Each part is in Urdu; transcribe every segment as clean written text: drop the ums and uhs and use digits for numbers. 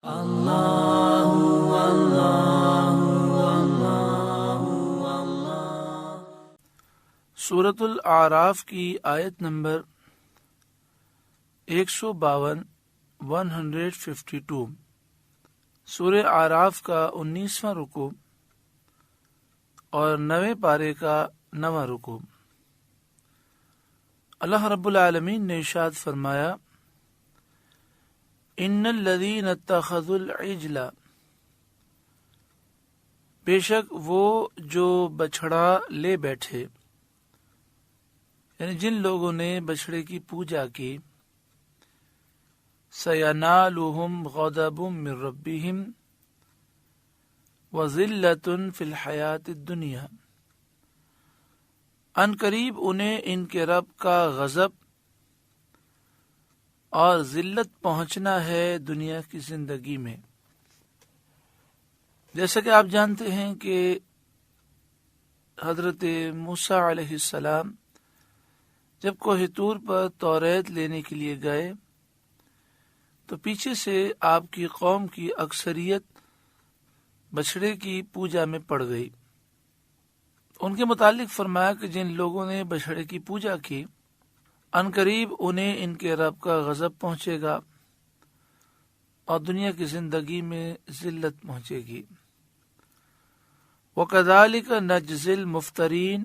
سورۃ الاعراف کی آیت نمبر 152 152 سورہ اعراف کا 19واں رکوع اور 9ویں پارے کا 9واں رکوع۔ اللہ رب العالمین نے ارشاد فرمایا، ان الذین اتخذوا العجل، بے شک وہ جو بچھڑا لے بیٹھے، یعنی جن لوگوں نے بچھڑے کی پوجا کی، سینالہم غضب من ربہم وذلۃ فی الحیاۃ الدنیا، ان قریب انہیں ان کے رب کا غضب اور ذلت پہنچنا ہے دنیا کی زندگی میں۔ جیسا کہ آپ جانتے ہیں کہ حضرت موسیٰ علیہ السلام جب کوہ طور پر توریت لینے کے لیے گئے تو پیچھے سے آپ کی قوم کی اکثریت بچھڑے کی پوجا میں پڑ گئی۔ ان کے متعلق فرمایا کہ جن لوگوں نے بچھڑے کی پوجا کی، ان قریب انہیں ان کے رب کا غضب پہنچے گا اور دنیا کی زندگی میں ذلت پہنچے گی۔ وَكَذَلِكَ نَجْزِي الْمُفْتَرِينَ،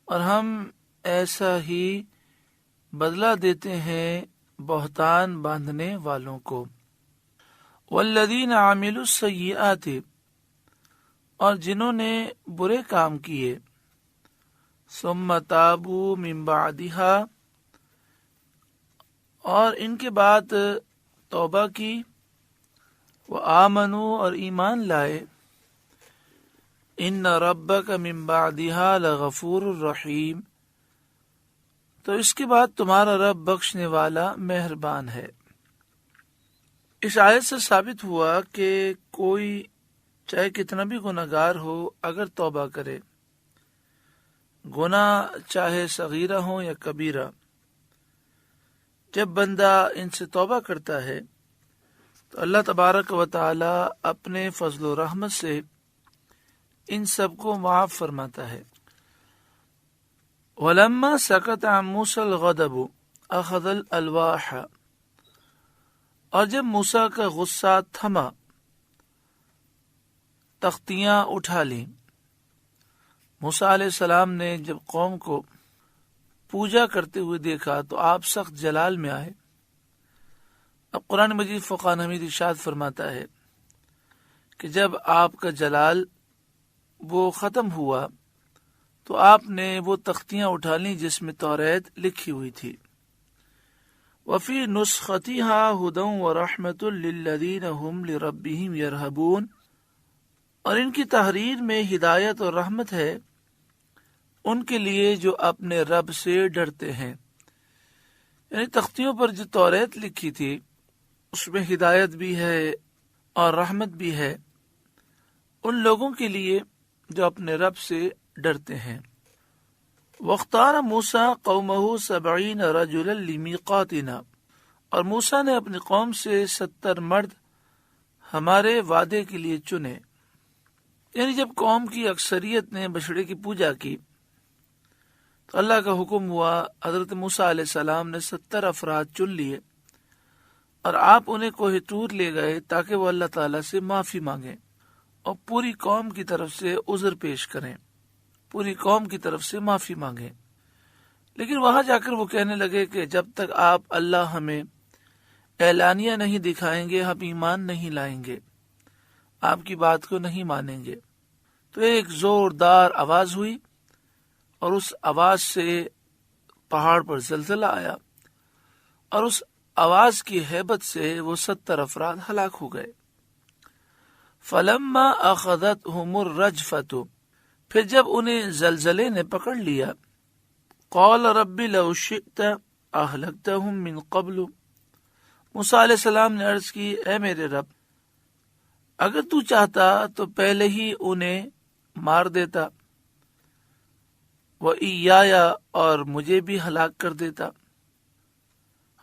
اور ہم ایسا ہی بدلہ دیتے ہیں بہتان باندھنے والوں کو۔ وَالَّذِينَ عَمِلُوا السَّيِّئَاتِ، اور جنہوں نے برے کام کیے، ثُمَّ تَابُوا مِن بَعْدِهَا، اور ان کے بعد توبہ کی، وَآمَنُوا، اور ایمان لائے، إِنَّ رَبَّكَ مِن بَعْدِهَا لَغَفُورٌ رَحِيمٌ، تو اس کے بعد تمہارا رب بخشنے والا مہربان ہے۔ اس آیت سے ثابت ہوا کہ کوئی چاہے کتنا بھی گناہگار ہو، اگر توبہ کرے، گناہ چاہے صغیرہ ہو یا کبیرہ، جب بندہ ان سے توبہ کرتا ہے تو اللہ تبارک و تعالی اپنے فضل و رحمت سے ان سب کو معاف فرماتا ہے۔ وَلَمَّا سَكَتَ عَن مُوسَى الْغَضَبُ أَخَذَ الْأَلْوَاحَ، اور جب موسیٰ کا غصہ تھما، تختیاں اٹھا لیں۔ موسیٰ علیہ السلام نے جب قوم کو پوجا کرتے ہوئے دیکھا تو آپ سخت جلال میں آئے۔ اب قرآن مجید فقان حمید ارشاد فرماتا ہے کہ جب آپ کا جلال وہ ختم ہوا تو آپ نے وہ تختیاں اٹھا لیں جس میں توریت لکھی ہوئی تھی۔ وفی نسختها ہدی ورحمۃ للذین هم لربهم یرہبون، اور ان کی تحریر میں ہدایت اور رحمت ہے ان کے لیے جو اپنے رب سے ڈرتے ہیں۔ یعنی تختیوں پر جو توریت لکھی تھی اس میں ہدایت بھی ہے اور رحمت بھی ہے ان لوگوں کے لیے جو اپنے رب سے ڈرتے ہیں۔ وَاخْتَارَ مُوسَىٰ قَوْمَهُ 70 رَجُلًا لِمِيقَاتِنَا، اور موسیٰ نے اپنی قوم سے 70 مرد ہمارے وعدے کے لیے چنے۔ یعنی جب قوم کی اکثریت نے بچھڑے کی پوجا کی تو اللہ کا حکم ہوا، حضرت موسیٰ علیہ السلام نے 70 افراد چن لیے اور آپ انہیں کوہ طور لے گئے تاکہ وہ اللہ تعالیٰ سے معافی مانگیں اور پوری قوم کی طرف سے عذر پیش کریں، پوری قوم کی طرف سے معافی مانگیں۔ لیکن وہاں جا کر وہ کہنے لگے کہ جب تک آپ اللہ ہمیں اعلانیہ نہیں دکھائیں گے ہم ایمان نہیں لائیں گے، آپ کی بات کو نہیں مانیں گے۔ تو ایک زوردار آواز ہوئی اور اس آواز سے پہاڑ پر زلزلہ آیا اور اس آواز کی ہیبت سے وہ 70 افراد ہلاک ہو گئے۔ فَلَمَّا أَخَذَتْهُمُ الرَّجْفَةُ، پھر جب انہیں زلزلے نے پکڑ لیا، قَالَ رَبِّ لَوْ شِئْتَ أَهْلَكْتَهُمْ مِنْ قَبْلُ، موسیٰ علیہ السلام نے عرض کی، اے میرے رب، اگر تو چاہتا تو پہلے ہی انہیں مار دیتا، وَإِيَّايَ، اور مجھے بھی ہلاک کر دیتا۔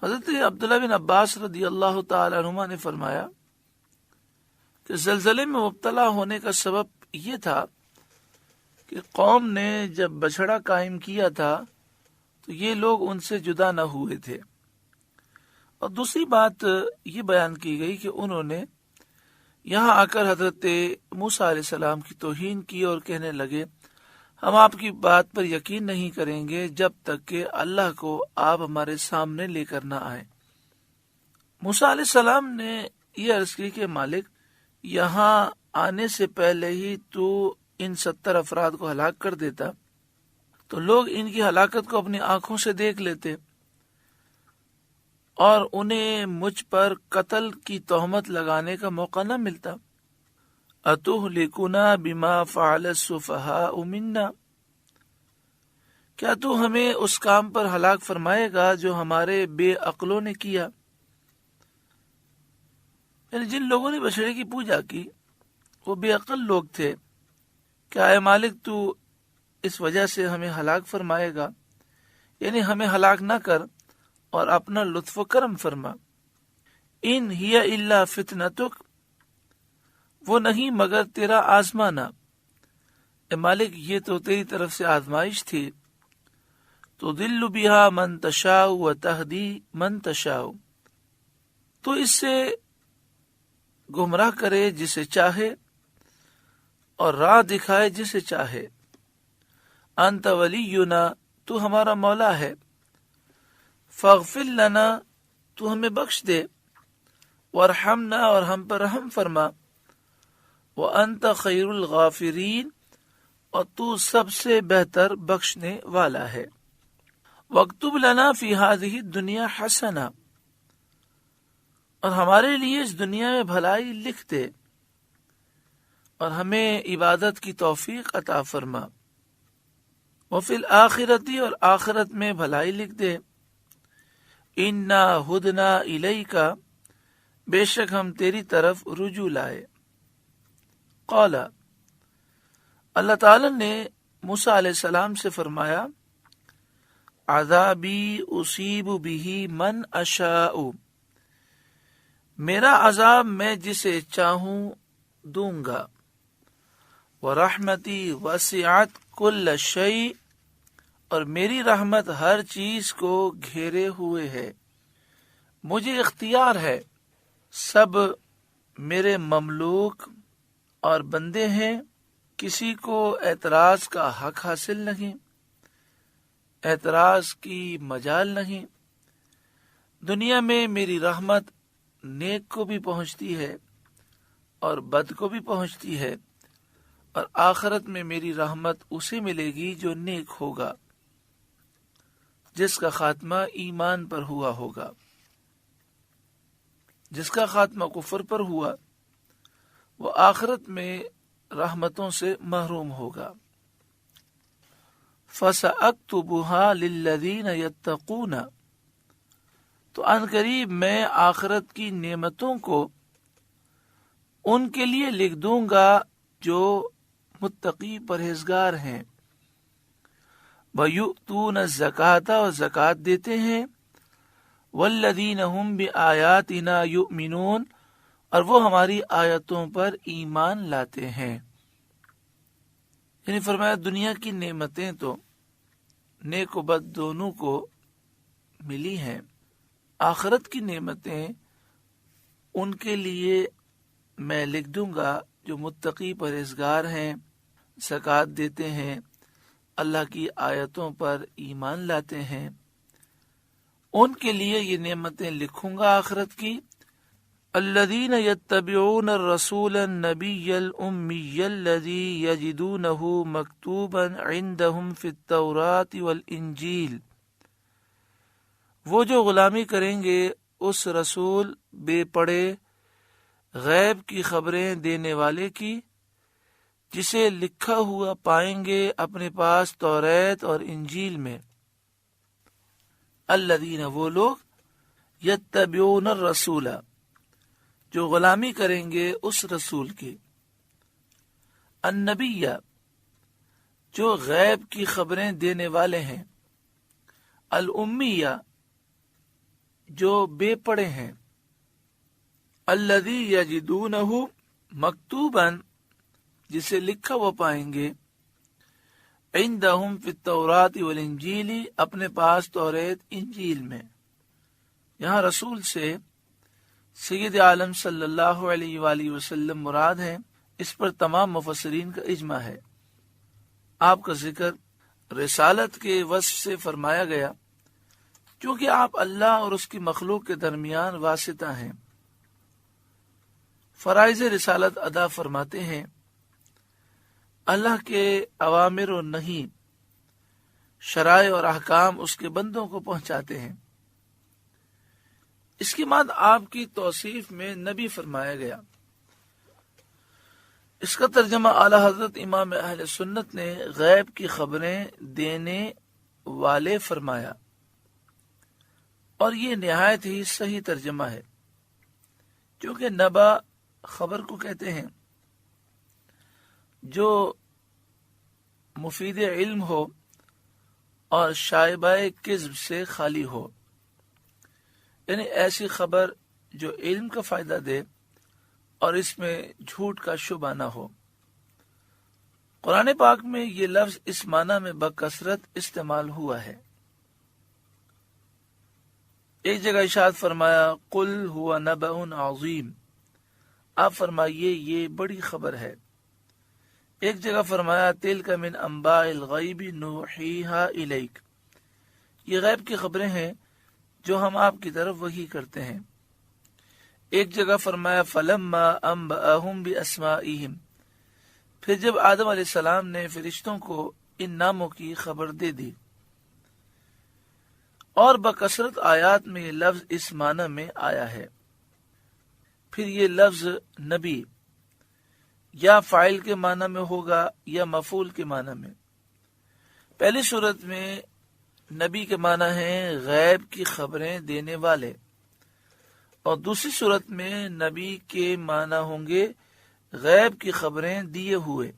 حضرت عبداللہ بن عباس رضی اللہ تعالی عنہما نے فرمایا کہ زلزلے میں مبتلا ہونے کا سبب یہ تھا کہ قوم نے جب بچھڑا قائم کیا تھا تو یہ لوگ ان سے جدا نہ ہوئے تھے، اور دوسری بات یہ بیان کی گئی کہ انہوں نے یہاں آ کر حضرت موسیٰ علیہ السلام کی توہین کی اور کہنے لگے ہم آپ کی بات پر یقین نہیں کریں گے جب تک کہ اللہ کو آپ ہمارے سامنے لے کر نہ آئے۔ موسیٰ علیہ السلام نے یہ عرض کی کہ مالک، یہاں آنے سے پہلے ہی تو ان 70 افراد کو ہلاک کر دیتا تو لوگ ان کی ہلاکت کو اپنی آنکھوں سے دیکھ لیتے اور انہیں مجھ پر قتل کی تہمت لگانے کا موقع نہ ملتا۔ اتہلکنا بما فعل السفہاء منا، کیا تو ہمیں اس کام پر ہلاک فرمائے گا جو ہمارے بے عقلوں نے کیا؟ یعنی جن لوگوں نے بچڑے کی پوجا کی وہ بے عقل لوگ تھے، کیا اے مالک تو اس وجہ سے ہمیں ہلاک فرمائے گا؟ یعنی ہمیں ہلاک نہ کر اور اپنا لطف و کرم فرما۔ ان ہی الا فتنتک، وہ نہیں مگر تیرا آزمانا، اے مالک یہ تو تیری طرف سے آزمائش تھی۔ تضل بہا من تشاء و تہدی من تشاء، تو اس سے گمراہ کرے جسے چاہے اور راہ دکھائے جسے چاہے۔ انت ولینا، تو ہمارا مولا ہے۔ فاغفر لنا، تو ہمیں بخش دے۔ وارحمنا، اور ہم پر رحم فرما۔ وانت خیر الغافرین، اور تو سب سے بہتر بخشنے والا ہے۔ واکتب لنا فی ہذہ الدنیا حسنہ، اور ہمارے لیے اس دنیا میں بھلائی لکھ دے اور ہمیں عبادت کی توفیق عطا فرما۔ وفی الآخرتی، اور آخرت میں بھلائی لکھ دے۔ انا ہدنا الیک، بے شک ہم تیری طرف رجوع لائے۔ قال، اللہ تعالی نے موسیٰ علیہ السلام سے فرمایا، عذابی اصیب بہ من اشاء، میرا عذاب میں جسے چاہوں دوں گا۔ ورحمتی وسعت کل شیء، اور میری رحمت ہر چیز کو گھیرے ہوئے ہے۔ مجھے اختیار ہے، سب میرے مملوک اور بندے ہیں، کسی کو اعتراض کا حق حاصل نہیں، اعتراض کی مجال نہیں۔ دنیا میں میری رحمت نیک کو بھی پہنچتی ہے اور بد کو بھی پہنچتی ہے، اور آخرت میں میری رحمت اسے ملے گی جو نیک ہوگا، جس کا خاتمہ ایمان پر ہوا ہوگا۔ جس کا خاتمہ کفر پر ہوا وہ آخرت میں رحمتوں سے محروم ہوگا۔ فَسَأَكْتُبُهَا لِلَّذِينَ يَتَّقُونَ، تو ان قریب میں آخرت کی نعمتوں کو ان کے لیے لکھ دوں گا جو متقی پرہیزگار ہیں۔ وَيُؤْتُونَ الزَّكَاةَ، اور زکوٰۃ دیتے ہیں۔ وَالَّذِينَ هُمْ بِآيَاتِنَا يُؤْمِنُونَ، اور وہ ہماری آیتوں پر ایمان لاتے ہیں۔ یعنی فرمایا دنیا کی نعمتیں تو نیک و بد دونوں کو ملی ہیں، آخرت کی نعمتیں ان کے لیے میں لکھ دوں گا جو متقی پرہیزگار ہیں، زکوٰۃ دیتے ہیں، اللہ کی آیتوں پر ایمان لاتے ہیں، ان کے لیے یہ نعمتیں لکھوں گا آخرت کی۔ الذین یتبعون الرسول النبی الامی الذی یجدونہ مکتوبا عندہم فی التوراۃ والانجیل، وہ جو غلامی کریں گے اس رسول بے پڑھے غیب کی خبریں دینے والے کی، جسے لکھا ہوا پائیں گے اپنے پاس توریت اور انجیل میں۔ الذین، وہ لوگ، یتبعون الرسول، جو غلامی کریں گے اس رسول کی، النبی، جو غیب کی خبریں دینے والے ہیں، الامیہ، جو بے پڑھے ہیں، الذی یجدونہ، مکتوباً جسے لکھا وہ پائیں گے، عندہم فی التوراۃ والانجیل اپنے پاس توریت انجیل میں۔ یہاں رسول سے سید عالم صلی اللہ علیہ وآلہ وسلم مراد ہیں، اس پر تمام مفسرین کا اجماع ہے۔ آپ کا ذکر رسالت کے وصف سے فرمایا گیا کیونکہ آپ اللہ اور اس کی مخلوق کے درمیان واسطہ ہیں، فرائض رسالت ادا فرماتے ہیں، اللہ کے اوامر و نہی، شرائع اور احکام اس کے بندوں کو پہنچاتے ہیں۔ اس کے بعد آپ کی توصیف میں نبی فرمایا گیا۔ اس کا ترجمہ اعلی حضرت امام اہل سنت نے غیب کی خبریں دینے والے فرمایا، اور یہ نہایت ہی صحیح ترجمہ ہے، کیونکہ نبا خبر کو کہتے ہیں جو مفید علم ہو اور شائبہ کذب سے خالی ہو، یعنی ایسی خبر جو علم کا فائدہ دے اور اس میں جھوٹ کا شبہ نہ ہو۔ قرآن پاک میں یہ لفظ اس معنی میں بکثرت استعمال ہوا ہے۔ ایک جگہ ارشاد فرمایا قل هو نبأ عظیم، آپ فرمائیے یہ بڑی خبر ہے۔ ایک جگہ فرمایا تلک من انباء الغیب نوحیہا الیک، یہ غیب کی خبریں ہیں جو ہم آپ کی طرف وحی کرتے ہیں۔ ایک جگہ فرمایا فلما انبأہم باسمائہم، پھر جب آدم علیہ السلام نے فرشتوں کو ان ناموں کی خبر دے دی۔ اور بکثرت آیات میں یہ لفظ اس معنی میں آیا ہے۔ پھر یہ لفظ نبی یا فاعل کے معنی میں ہوگا یا مفعول کے معنی میں۔ پہلی صورت میں نبی کے معنی ہیں غیب کی خبریں دینے والے، اور دوسری صورت میں نبی کے معنی ہوں گے غیب کی خبریں دیے ہوئے،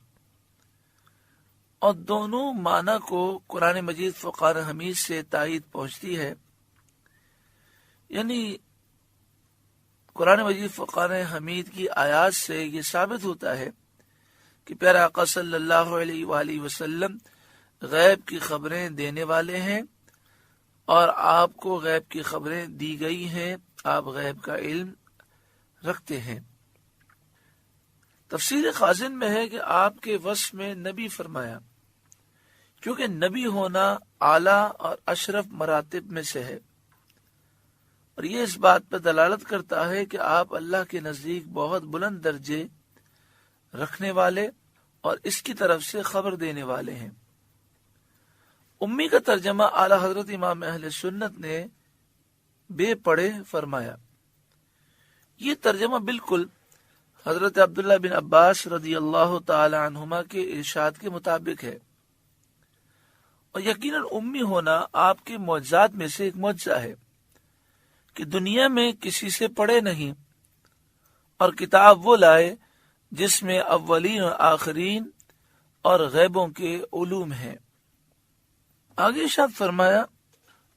اور دونوں معنی کو قرآن مجید فقار حمید سے تائید پہنچتی ہے۔ یعنی قرآن مجید فقار حمید کی آیات سے یہ ثابت ہوتا ہے کہ پیارا آقا صلی اللہ علیہ وآلہ وسلم غیب کی خبریں دینے والے ہیں، اور آپ کو غیب کی خبریں دی گئی ہیں، آپ غیب کا علم رکھتے ہیں۔ تفسیر خازن میں ہے کہ آپ کے وصف میں نبی فرمایا، کیونکہ نبی ہونا اعلیٰ اور اشرف مراتب میں سے ہے، اور یہ اس بات پر دلالت کرتا ہے کہ آپ اللہ کے نزدیک بہت بلند درجے رکھنے والے اور اس کی طرف سے خبر دینے والے ہیں۔ امی کا ترجمہ اعلی حضرت امام اہل سنت نے بے پڑھے فرمایا۔ یہ ترجمہ بالکل حضرت عبداللہ بن عباس رضی اللہ تعالی عنہما کے ارشاد کے مطابق ہے، اور یقیناً امی ہونا آپ کے معجزات میں سے ایک معجزہ ہے کہ دنیا میں کسی سے پڑھے نہیں، اور کتاب وہ لائے جس میں اولین اور آخرین اور غیبوں کے علوم ہیں۔ آگے ارشاد فرمایا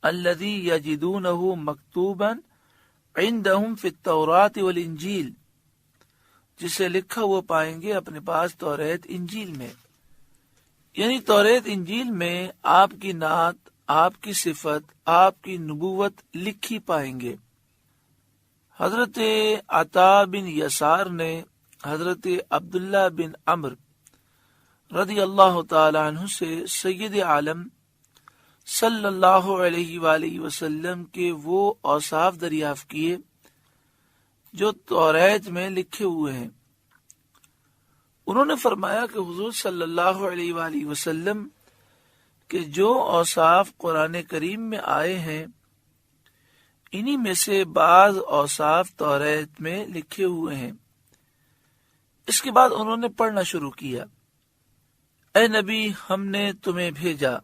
الذی یجدونہ مکتوبا عندہم فی التوراۃ والانجیل، جسے لکھا وہ پائیں گے اپنے پاس توریت انجیل میں، یعنی توریت انجیل میں آپ کی نعت، آپ کی صفت، آپ کی نبوت لکھی پائیں گے۔ حضرت عطا بن یسار نے حضرت عبداللہ بن عمر رضی اللہ تعالی عنہ سے سید عالم صلی اللہ علیہ وآلہ وسلم کے وہ اوصاف دریافت کیے جو توریت میں لکھے ہوئے ہیں۔ انہوں نے فرمایا کہ حضور صلی اللہ علیہ وآلہ وسلم کہ جو اوصاف قرآن کریم میں آئے ہیں انہی میں سے بعض اوصاف توریت میں لکھے ہوئے ہیں۔ اس کے بعد انہوں نے پڑھنا شروع کیا، اے نبی ہم نے تمہیں بھیجا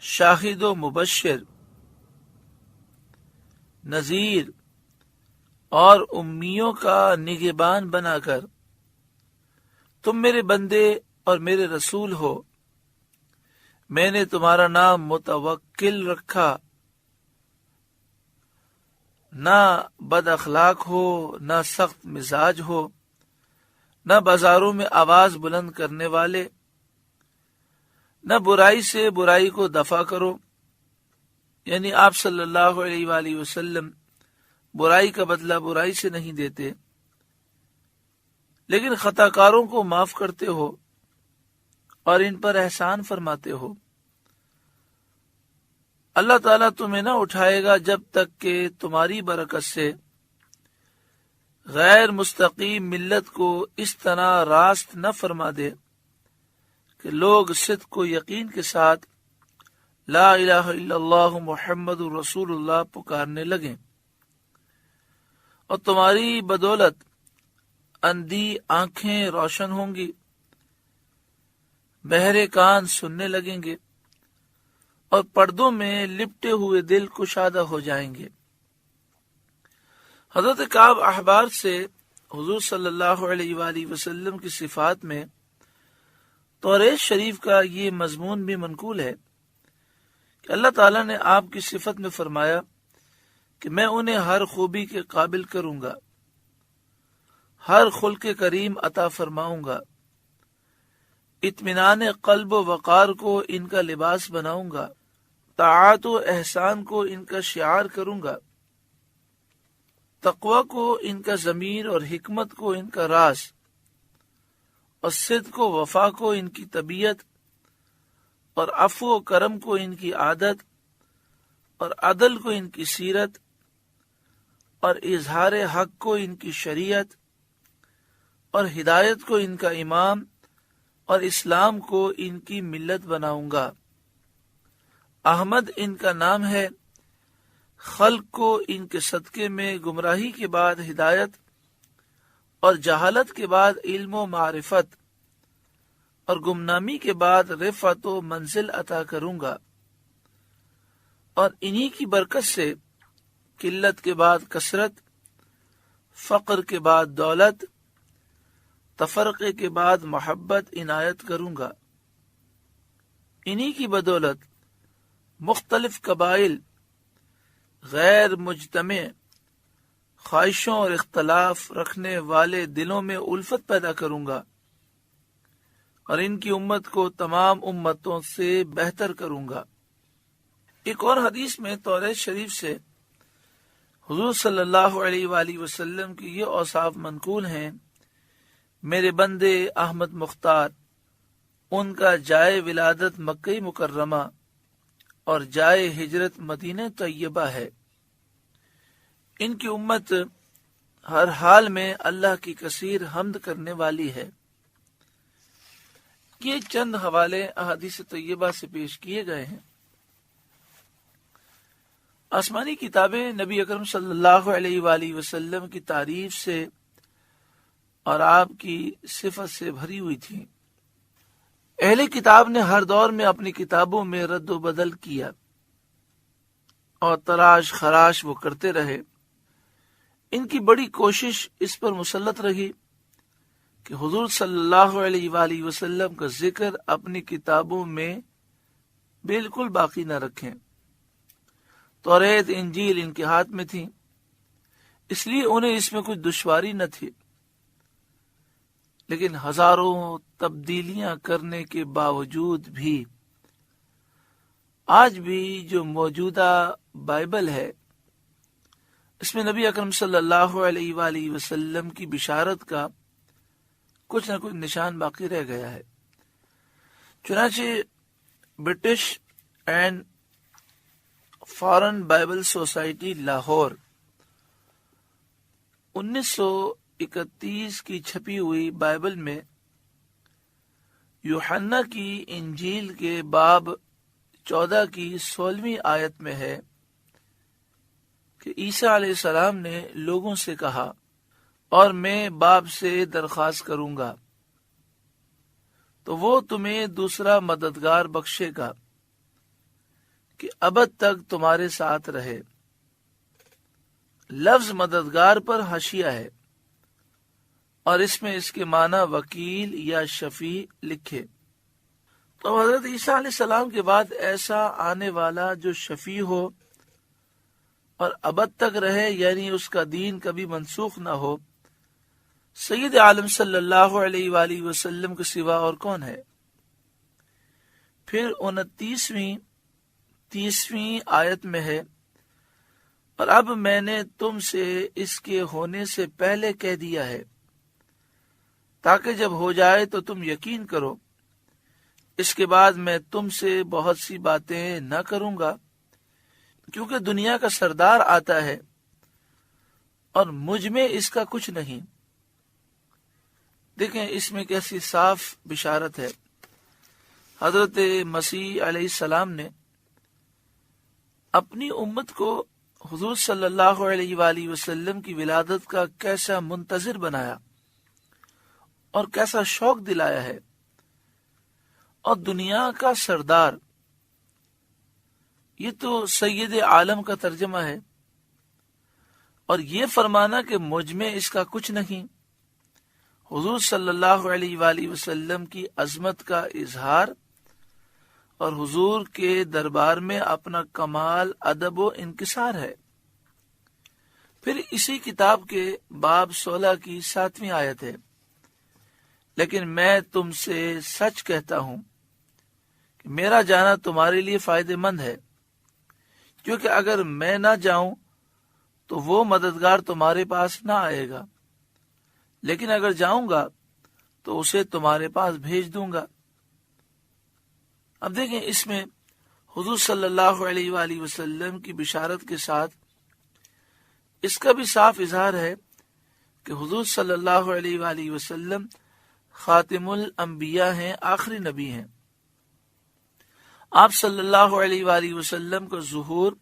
شاہد و مبشر، نذیر اور امیوں کا نگہبان بنا کر، تم میرے بندے اور میرے رسول ہو، میں نے تمہارا نام متوکل رکھا، نہ بد اخلاق ہو نہ سخت مزاج ہو، نہ بازاروں میں آواز بلند کرنے والے، نہ برائی سے برائی کو دفع کرو، یعنی آپ صلی اللہ علیہ وآلہ وسلم برائی کا بدلہ برائی سے نہیں دیتے، لیکن خطا کاروں کو معاف کرتے ہو اور ان پر احسان فرماتے ہو۔ اللہ تعالیٰ تمہیں نہ اٹھائے گا جب تک کہ تمہاری برکت سے غیر مستقیم ملت کو اس طرح راست نہ فرما دے کہ لوگ صدق و یقین کے ساتھ لا الہ الا اللہ محمد رسول اللہ پکارنے لگیں، اور تمہاری بدولت اندھی آنکھیں روشن ہوں گی، بہرے کان سننے لگیں گے، اور پردوں میں لپٹے ہوئے دل کشادہ ہو جائیں گے۔ حضرت کعب احبار سے حضور صلی اللہ علیہ وآلہ وسلم کی صفات میں توریت شریف کا یہ مضمون بھی منقول ہے کہ اللہ تعالیٰ نے آپ کی صفت میں فرمایا کہ میں انہیں ہر خوبی کے قابل کروں گا، ہر خلق کریم عطا فرماؤں گا، اطمینان قلب و وقار کو ان کا لباس بناؤں گا، طاعت و احسان کو ان کا شعار کروں گا، تقوی کو ان کا ضمیر اور حکمت کو ان کا راز، اور صدق و وفا کو ان کی طبیعت، اور عفو و کرم کو ان کی عادت، اور عدل کو ان کی سیرت، اور اظہار حق کو ان کی شریعت، اور ہدایت کو ان کا امام، اور اسلام کو ان کی ملت بناؤں گا۔ احمد ان کا نام ہے، خلق کو ان کے صدقے میں گمراہی کے بعد ہدایت اور جہالت کے بعد علم و معرفت اور گمنامی کے بعد رفعت و منزل عطا کروں گا، اور انہی کی برکت سے قلت کے بعد کثرت، فقر کے بعد دولت، تفرقے کے بعد محبت عنایت کروں گا۔ انہی کی بدولت مختلف قبائل غیر مجتمع خواہشوں اور اختلاف رکھنے والے دلوں میں الفت پیدا کروں گا، اور ان کی امت کو تمام امتوں سے بہتر کروں گا۔ ایک اور حدیث میں توریت شریف سے حضور صلی اللہ علیہ وآلہ وسلم کی یہ اوصاف منقول ہیں: میرے بندے احمد مختار، ان کا جائے ولادت مکہ مکرمہ اور جائے ہجرت مدینہ طیبہ ہے۔ ان کی امت ہر حال میں اللہ کی کثیر حمد کرنے والی ہے۔ یہ چند حوالے احادیث طیبہ سے پیش کیے گئے ہیں۔ آسمانی کتابیں نبی اکرم صلی اللہ علیہ وآلہ وسلم کی تعریف سے اور آپ کی صفت سے بھری ہوئی تھی۔ اہل کتاب نے ہر دور میں اپنی کتابوں میں رد و بدل کیا اور تراش خراش وہ کرتے رہے۔ ان کی بڑی کوشش اس پر مسلط رہی کہ حضور صلی اللہ علیہ وآلہ وسلم کا ذکر اپنی کتابوں میں بالکل باقی نہ رکھیں۔ توریت انجیل ان کے ہاتھ میں تھی، اس لیے انہیں اس میں کچھ دشواری نہ تھی، لیکن ہزاروں تبدیلیاں کرنے کے باوجود بھی آج بھی جو موجودہ بائبل ہے اس میں نبی اکرم صلی اللہ علیہ وآلہ وسلم کی بشارت کا کچھ نہ کچھ نشان باقی رہ گیا ہے۔ چنانچہ British and foreign Bible society Lahore 1931 کی چھپی ہوئی بائبل میں یوحنا کی انجیل کے باب 14 کی 16ویں آیت میں ہے کہ عیسیٰ علیہ السلام نے لوگوں سے کہا، اور میں باپ سے درخواست کروں گا تو وہ تمہیں دوسرا مددگار بخشے گا کہ ابد تک تمہارے ساتھ رہے۔ لفظ مددگار پر حاشیہ ہے اور اس میں اس کے معنی وکیل یا شفیع لکھے۔ تو حضرت عیسیٰ علیہ السلام کے بعد ایسا آنے والا جو شفیع ہو اور ابد تک رہے، یعنی اس کا دین کبھی منسوخ نہ ہو، سید عالم صلی اللہ علیہ وآلہ وسلم کے سوا اور کون ہے؟ پھر 29ویں آیت میں ہے، اور اب میں نے تم سے اس کے ہونے سے پہلے کہہ دیا ہے تاکہ جب ہو جائے تو تم یقین کرو، اس کے بعد میں تم سے بہت سی باتیں نہ کروں گا، کیونکہ دنیا کا سردار آتا ہے اور مجھ میں اس کا کچھ نہیں۔ دیکھیں اس میں کیسی صاف بشارت ہے۔ حضرت مسیح علیہ السلام نے اپنی امت کو حضور صلی اللہ علیہ وآلہ وسلم کی ولادت کا کیسا منتظر بنایا اور کیسا شوق دلایا ہے، اور دنیا کا سردار، یہ تو سید عالم کا ترجمہ ہے، اور یہ فرمانا کہ مجھ میں اس کا کچھ نہیں، حضور صلی اللہ علیہ وآلہ وسلم کی عظمت کا اظہار اور حضور کے دربار میں اپنا کمال ادب و انکسار ہے۔ پھر اسی کتاب کے باب 16 کی 7ویں آیت ہے، لیکن میں تم سے سچ کہتا ہوں کہ میرا جانا تمہارے لیے فائدہ مند ہے، کیونکہ اگر میں نہ جاؤں تو وہ مددگار تمہارے پاس نہ آئے گا، لیکن اگر جاؤں گا تو اسے تمہارے پاس بھیج دوں گا۔ اب دیکھیں اس میں حضور صلی اللہ علیہ وآلہ وسلم کی بشارت کے ساتھ اس کا بھی صاف اظہار ہے کہ حضور صلی اللہ علیہ وآلہ وسلم خاتم الانبیاء ہیں، آخری نبی ہیں۔ آپ صلی اللہ علیہ وآلہ وسلم کا ظہور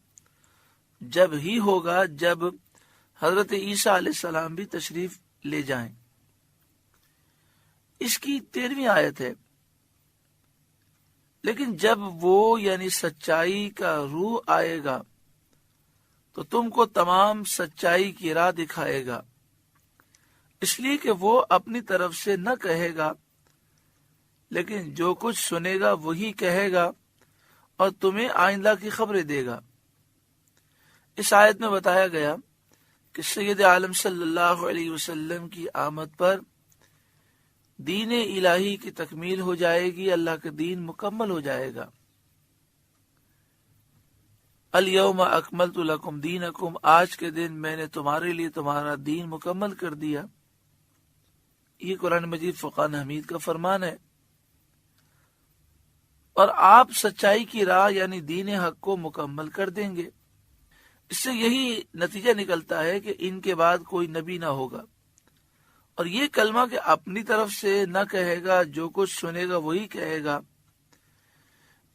جب ہی ہوگا جب حضرت عیسیٰ علیہ السلام بھی تشریف لے جائیں۔ اس کی 13ویں آیت ہے، لیکن جب وہ یعنی سچائی کا روح آئے گا تو تم کو تمام سچائی کی راہ دکھائے گا، اس لیے کہ وہ اپنی طرف سے نہ کہے گا، لیکن جو کچھ سنے گا وہی کہے گا اور تمہیں آئندہ کی خبریں دے گا۔ اس آیت میں بتایا گیا کہ سید عالم صلی اللہ علیہ وسلم کی آمد پر دین الہی کی تکمیل ہو جائے گی، اللہ کا دین مکمل ہو جائے گا۔ الیوم اکملت لکم دینکم، آج کے دن میں نے تمہارے لیے تمہارا دین مکمل کر دیا۔ یہ قرآن مجید فرقان حمید کا فرمان ہے، اور آپ سچائی کی راہ یعنی دین حق کو مکمل کر دیں گے۔ اس سے یہی نتیجہ نکلتا ہے کہ ان کے بعد کوئی نبی نہ ہوگا، اور یہ کلمہ کہ اپنی طرف سے نہ کہے گا، جو کچھ سنے گا وہی کہے گا،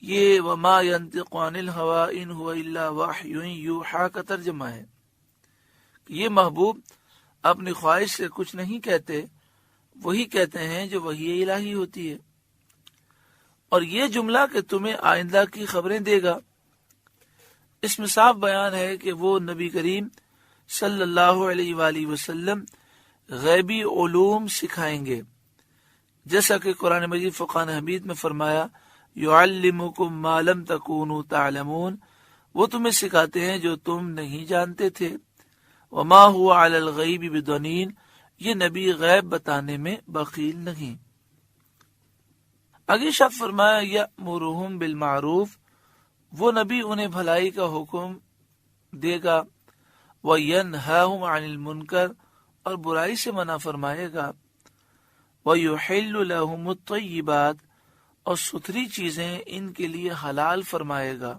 یہ وما ينطق عن الهوى ان هو الا وحی یوحی کا ترجمہ ہے۔ یہ محبوب اپنی خواہش سے کچھ نہیں کہتے، وہی کہتے ہیں جو وحی الہی ہوتی ہے۔ اور یہ جملہ کہ تمہیں آئندہ کی خبریں دے گا، اس میں صاف بیان ہے کہ وہ نبی کریم صلی اللہ علیہ وآلہ وسلم غیبی علوم سکھائیں گے، جیسا کہ قرآن مجید فرقان حمید میں فرمایا یعلمکم ما لم تکونوا تعلمون، وہ تمہیں سکھاتے ہیں جو تم نہیں جانتے تھے۔ وما هو علی الغیب بضنین، یہ نبی غیب بتانے میں بخیل نہیں۔ اگلی شب فرمایا یأمرہم بالمعروف، وہ نبی انہیں بھلائی کا حکم دے گا، وینہاہم عن المنکر، اور برائی سے منع فرمائے گا، ویحل لہم الطیبات، اور ستھری چیزیں ان کے لیے حلال فرمائے گا،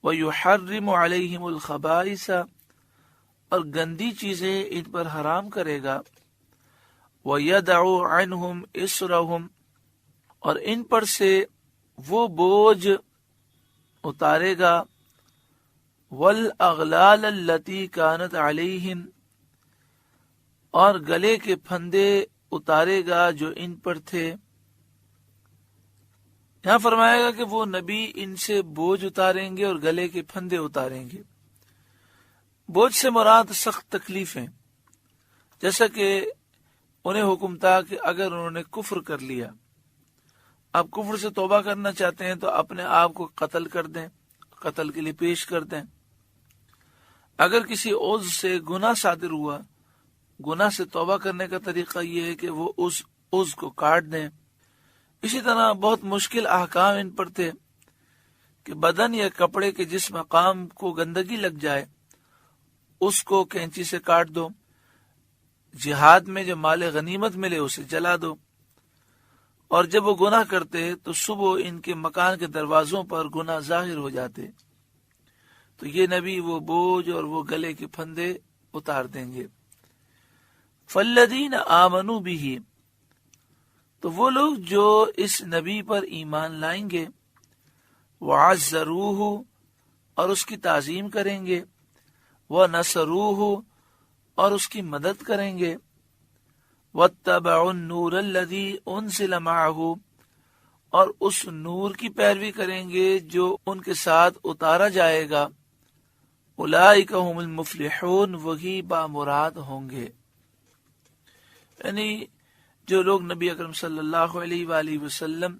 ویحرم علیہم الخبائث، اور گندی چیزیں ان پر حرام کرے گا، ویدع عنہم اسرہم، اور ان پر سے وہ بوجھ اتارے گا، والاغلال التی کانت علیہم، اور گلے کے پھندے اتارے گا جو ان پر تھے۔ یہاں فرمائے گا کہ وہ نبی ان سے بوجھ اتاریں گے اور گلے کے پھندے اتاریں گے۔ بوجھ سے مراد سخت تکلیفیں، جیسا کہ انہیں حکم تھا کہ اگر انہوں نے کفر کر لیا، آپ کفر سے توبہ کرنا چاہتے ہیں تو اپنے آپ کو قتل کر دیں، قتل کے لیے پیش کر دیں۔ اگر کسی عضو سے گناہ صادر ہوا گناہ سے توبہ کرنے کا طریقہ یہ ہے کہ وہ اس عضو کو کاٹ دیں۔ اسی طرح بہت مشکل احکام ان پر تھے کہ بدن یا کپڑے کے جس مقام کو گندگی لگ جائے اس کو کینچی سے کاٹ دو، جہاد میں جو مال غنیمت ملے اسے جلا دو، اور جب وہ گناہ کرتے تو صبح ان کے مکان کے دروازوں پر گناہ ظاہر ہو جاتے، تو یہ نبی وہ بوجھ اور وہ گلے کے پھندے اتار دیں گے۔ فالذین آمنوا بہ، تو وہ لوگ جو اس نبی پر ایمان لائیں گے، وعزروہ، اور اس کی تعظیم کریں گے، ونصروہ، اور اس کی مدد کریں گے، واتبعوا النور الذی انزل معہ، اور اس نور کی پیروی کریں گے جو ان کے ساتھ اتارا جائے گا، اولئک هم المفلحون، وہی بامراد ہوں گے۔ یعنی جو لوگ نبی اکرم صلی اللہ علیہ وآلہ وسلم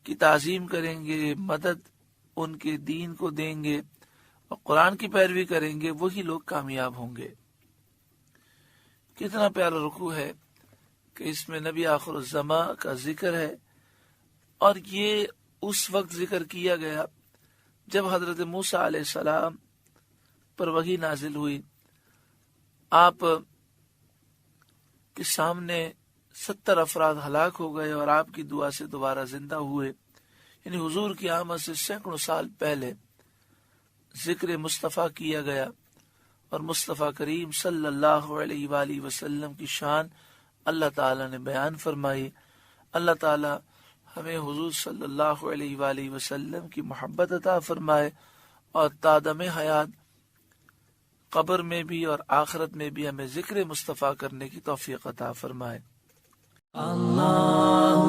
کی تعظیم کریں گے، مدد ان کے دین کو دیں گے اور قرآن کی پیروی کریں گے، وہی لوگ کامیاب ہوں گے۔ کتنا پیارا رکوع ہے کہ اس میں نبی آخر الزماں کا ذکر ہے، اور یہ اس وقت ذکر کیا گیا جب حضرت موسیٰ علیہ السلام پر وحی نازل ہوئی، آپ کے سامنے 70 افراد ہلاک ہو گئے اور آپ کی دعا سے دوبارہ زندہ ہوئے۔ یعنی حضور کی آمد سے سینکڑوں سال پہلے ذکر مصطفیٰ کیا گیا، اور مصطفیٰ کریم صلی اللہ علیہ وآلہ وسلم کی شان اللہ تعالیٰ نے بیان فرمائی۔ اللہ تعالیٰ ہمیں حضور صلی اللہ علیہ وآلہ وسلم کی محبت عطا فرمائے، اور تادم حیات قبر میں بھی اور آخرت میں بھی ہمیں ذکر مصطفیٰ کرنے کی توفیق عطا فرمائے۔ اللہ